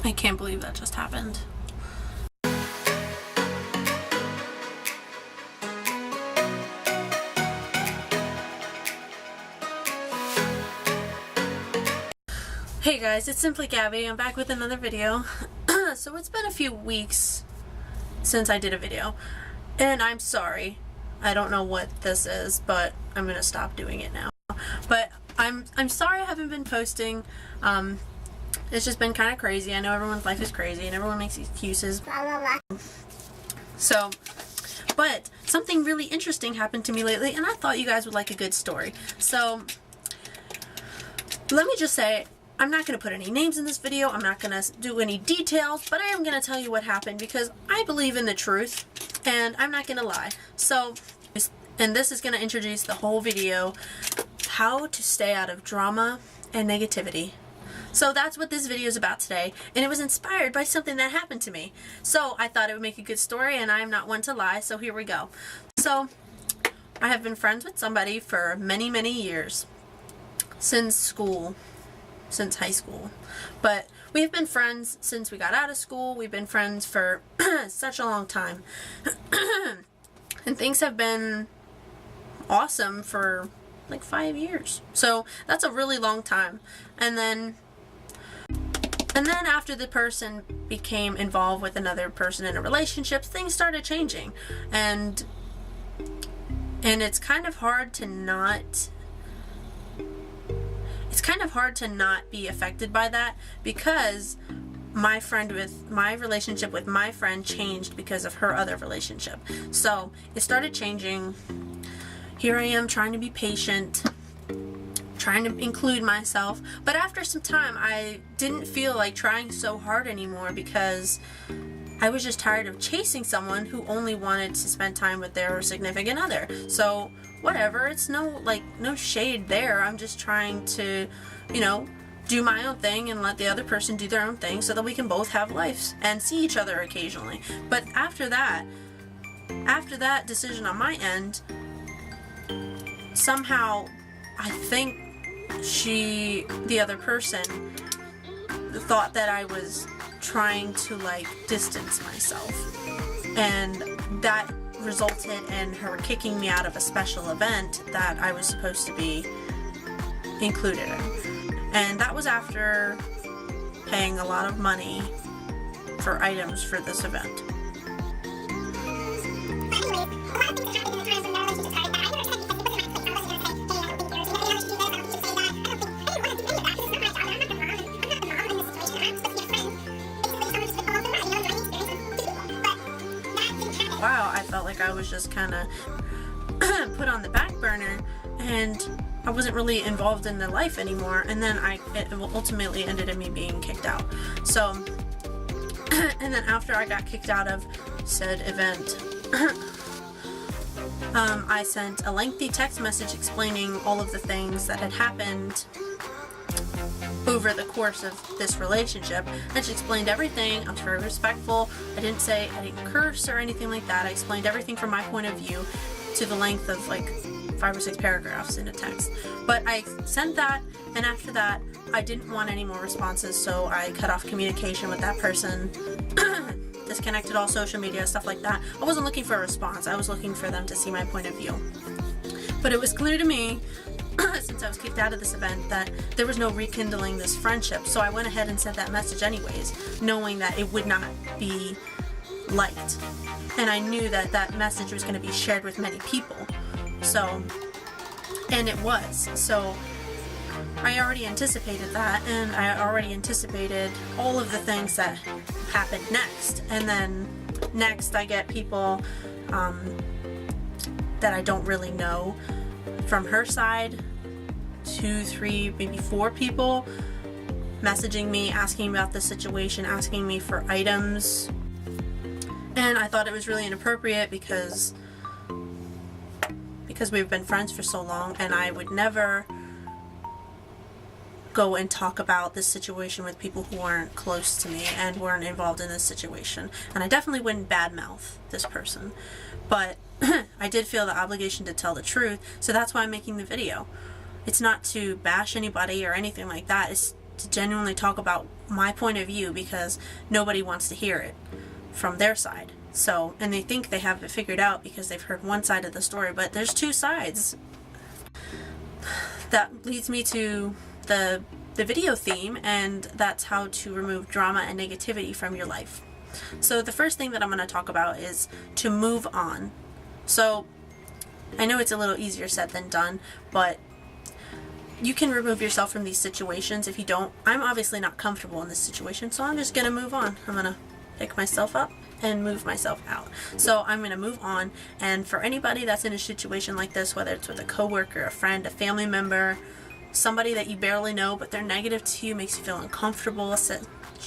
I can't believe that just happened. Hey guys, it's SimplyGaby. I'm back with another video. So it's been a few weeks since I did a video, and I'm sorry. I don't know what this is, but I'm gonna stop doing it now. But I'm sorry I haven't been posting. It's just been kind of crazy. I know everyone's life is crazy and everyone makes excuses. Blah, blah, blah. So, but something really interesting happened to me lately, and I thought you guys would like a good story. So, let me just say, I'm not going to put any names in this video. I'm not going to do any details, but I am going to tell you what happened because I believe in the truth, and I'm not going to lie. So, and this is going to introduce the whole video, how to stay out of drama and negativity. So that's what this video is about today, and it was inspired by something that happened to me. So I thought it would make a good story, and I'm not one to lie, so here we go. So I have been friends with somebody for many, many years, since high school. But we've been friends since we got out of school. We've been friends for such a long time. And things have been awesome for like 5 years. So that's a really long time. And then after the person became involved with another person in a relationship, things started changing. And it's kind of hard to not be affected by that, because my relationship with my friend changed because of her other relationship. So it started changing. Here I am trying to be patient, trying to include myself, but after some time I didn't feel like trying so hard anymore because I was just tired of chasing someone who only wanted to spend time with their significant other. So whatever, it's no shade there. I'm just trying to, do my own thing and let the other person do their own thing so that we can both have lives and see each other occasionally. But after that decision on my end, somehow I think the other person thought that I was trying to distance myself, and that resulted in her kicking me out of a special event that I was supposed to be included in. And that was after paying a lot of money for items for this event. Wow, I felt like I was just kind of put on the back burner, and I wasn't really involved in the life anymore, and then it ultimately ended in me being kicked out. So, and then after I got kicked out of said event, I sent a lengthy text message explaining all of the things that had happened over the course of this relationship. I just explained everything. I was very respectful. I didn't curse or anything like that. I explained everything from my point of view to the length of 5 or 6 paragraphs in a text. But I sent that, and after that I didn't want any more responses, so I cut off communication with that person, disconnected all social media, stuff like that. I wasn't looking for a response. I was looking for them to see my point of view. But it was clear to me since I was kicked out of this event that there was no rekindling this friendship, so I went ahead and sent that message anyways, knowing that it would not be liked, and I knew that that message was going to be shared with many people. So, and it was. So I already anticipated that, and I already anticipated all of the things that happened next. And then next I get people that I don't really know from her side, 2, 3, maybe 4 people messaging me, asking about the situation, asking me for items. And I thought it was really inappropriate because we've been friends for so long, and I would never go and talk about this situation with people who weren't close to me and weren't involved in this situation. And I definitely wouldn't badmouth this person. But I did feel the obligation to tell the truth, so that's why I'm making the video. It's not to bash anybody or anything like that. It's to genuinely talk about my point of view because nobody wants to hear it from their side. So, and they think they have it figured out because they've heard one side of the story, but there's two sides. That leads me to the video theme, and that's how to remove drama and negativity from your life. So the first thing that I'm going to talk about is to move on. So I know it's a little easier said than done, but you can remove yourself from these situations if you don't. I'm obviously not comfortable in this situation, so I'm just going to move on. I'm going to pick myself up and move myself out. So I'm going to move on, and for anybody that's in a situation like this, whether it's with a coworker, a friend, a family member, somebody that you barely know but they're negative to you, makes you feel uncomfortable,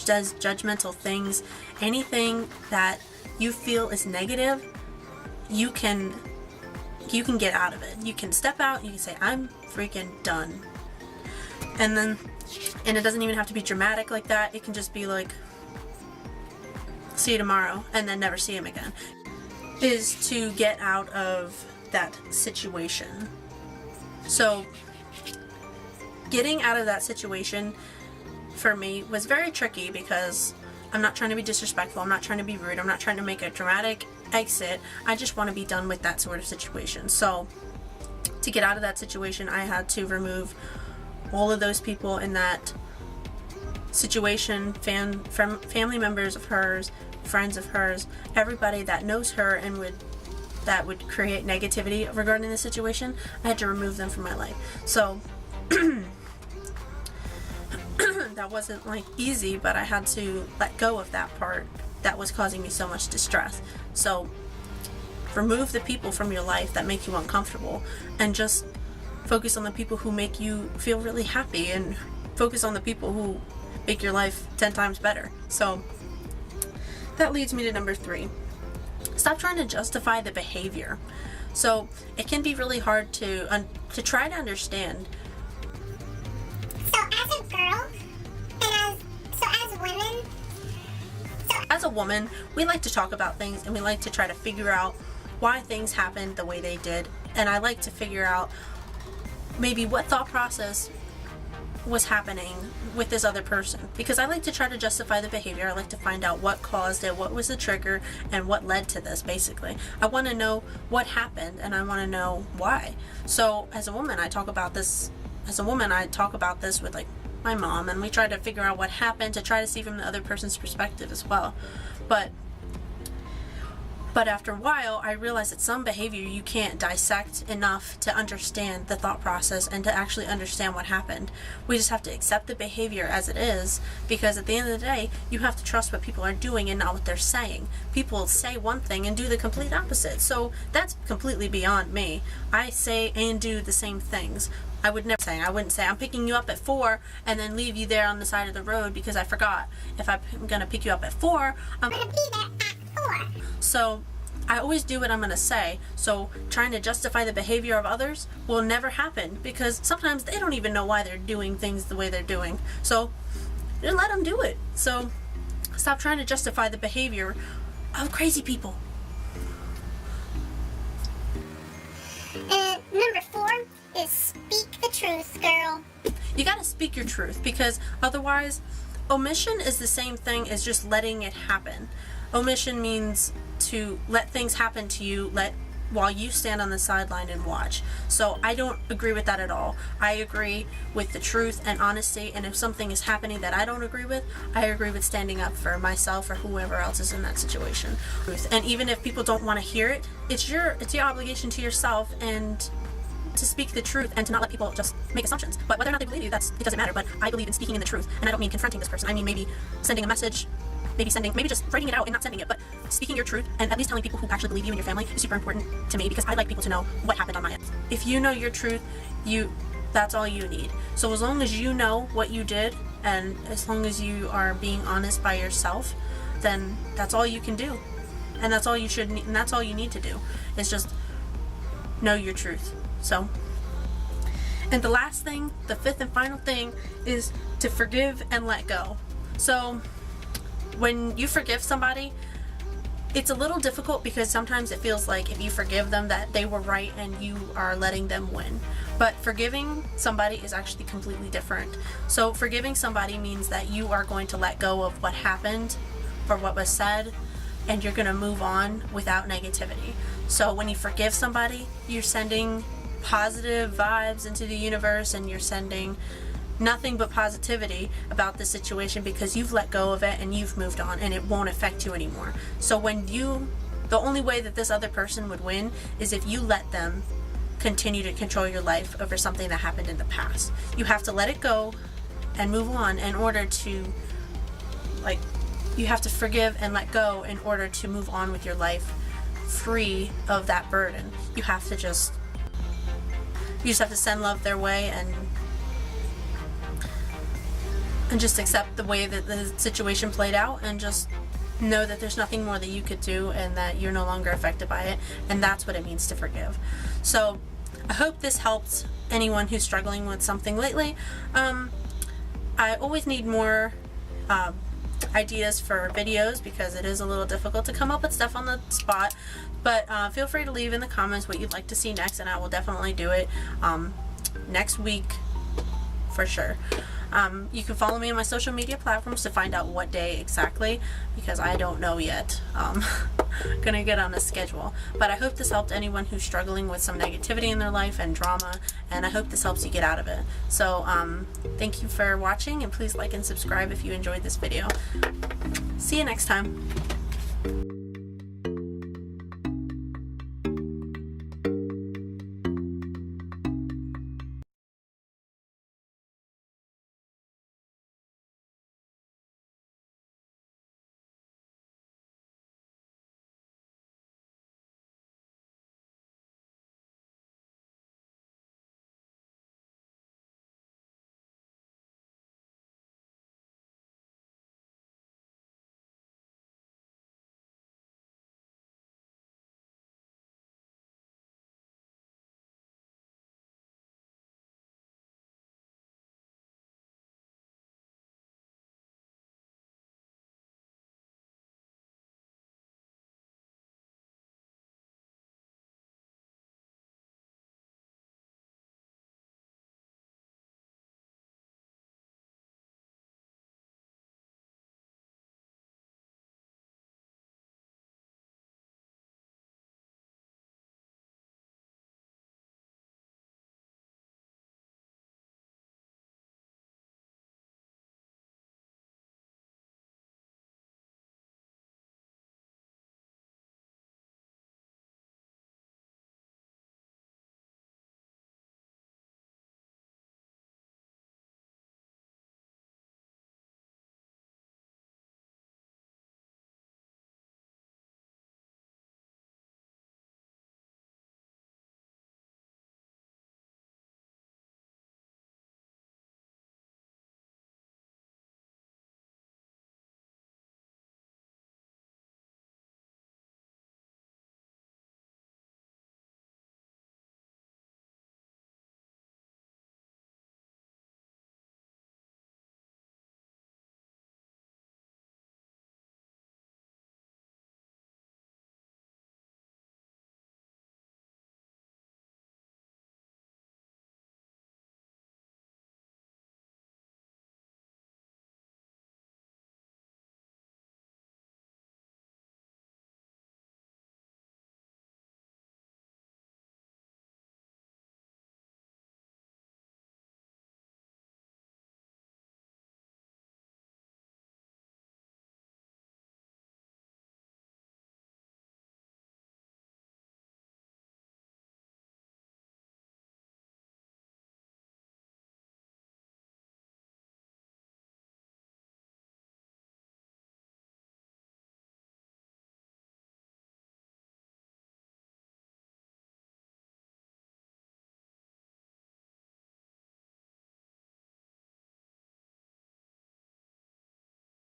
does judgmental things, anything that you feel is negative, you can get out of it. You can step out, you can say, I'm freaking done. And it doesn't even have to be dramatic like that. It can just be like, see you tomorrow, and then never see him again. Is to get out of that situation. So getting out of that situation for me was very tricky because I'm not trying to be disrespectful, I'm not trying to be rude, I'm not trying to make a dramatic exit. I just want to be done with that sort of situation. So to get out of that situation, I had to remove all of those people in that situation, family members of hers, friends of hers, everybody that knows her and that would create negativity regarding the situation. I had to remove them from my life. So that wasn't like easy, but I had to let go of that part that was causing me so much distress. So remove the people from your life that make you uncomfortable and just focus on the people who make you feel really happy, and focus on the people who make your life 10 times better. So that leads me to number 3. Stop trying to justify the behavior. So it can be really hard to try to understand. So as a girl, and as women, as a woman, we like to talk about things and we like to try to figure out why things happened the way they did. And I like to figure out maybe what thought process was happening with this other person, because I like to try to justify the behavior. I like to find out what caused it, what was the trigger, and what led to this. Basically, I want to know what happened, and I want to know why. So as a woman, I talk about this with like my mom, and we try to figure out what happened to try to see from the other person's perspective as well. But after a while, I realized that some behavior you can't dissect enough to understand the thought process and to actually understand what happened. We just have to accept the behavior as it is, because at the end of the day, you have to trust what people are doing and not what they're saying. People say one thing and do the complete opposite. So that's completely beyond me. I say and do the same things. I wouldn't say I'm picking you up at 4 and then leave you there on the side of the road because I forgot. If I'm going to pick you up at 4, I'm going to be there at 4. So I always do what I'm going to say. So trying to justify the behavior of others will never happen, because sometimes they don't even know why they're doing things the way they're doing. So just let them do it. So stop trying to justify the behavior of crazy people. Number 4 is speak the truth, girl. You gotta speak your truth, because otherwise, omission is the same thing as just letting it happen. Omission means to let things happen to you while you stand on the sideline and watch. So I don't agree with that at all. I agree with the truth and honesty, and if something is happening that I don't agree with, I agree with standing up for myself or whoever else is in that situation. And even if people don't want to hear it, it's your obligation to yourself and to speak the truth and to not let people just make assumptions. But whether or not they believe you, it doesn't matter. But I believe in speaking in the truth, and I don't mean confronting this person. I mean maybe sending a message, maybe just writing it out and not sending it, but speaking your truth and at least telling people who actually believe you and your family is super important to me, because I like people to know what happened on my end. If you know your truth, that's all you need. So as long as you know what you did, and as long as you are being honest by yourself, then that's all you can do. And that's all you should need, and that's all you need to do, is just know your truth. So, and the last thing, the 5th and final thing, is to forgive and let go. So when you forgive somebody, it's a little difficult because sometimes it feels like if you forgive them that they were right and you are letting them win. But forgiving somebody is actually completely different. So forgiving somebody means that you are going to let go of what happened or what was said, and you're going to move on without negativity. So when you forgive somebody, you're sending positive vibes into the universe, and you're sending nothing but positivity about the situation because you've let go of it and you've moved on, and it won't affect you anymore. So the only way that this other person would win is if you let them continue to control your life over something that happened in the past. You have to let it go and move on in order to, you have to forgive and let go in order to move on with your life free of that burden. You just have to send love their way and just accept the way that the situation played out, and just know that there's nothing more that you could do and that you're no longer affected by it. And that's what it means to forgive. So I hope this helped anyone who's struggling with something lately. I always need more ideas for videos because it is a little difficult to come up with stuff on the spot. But feel free to leave in the comments what you'd like to see next, and I will definitely do it next week for sure. You can follow me on my social media platforms to find out what day exactly, because I don't know yet. Gonna get on a schedule. But I hope this helped anyone who's struggling with some negativity in their life and drama, and I hope this helps you get out of it. So thank you for watching, and please like and subscribe if you enjoyed this video. See you next time.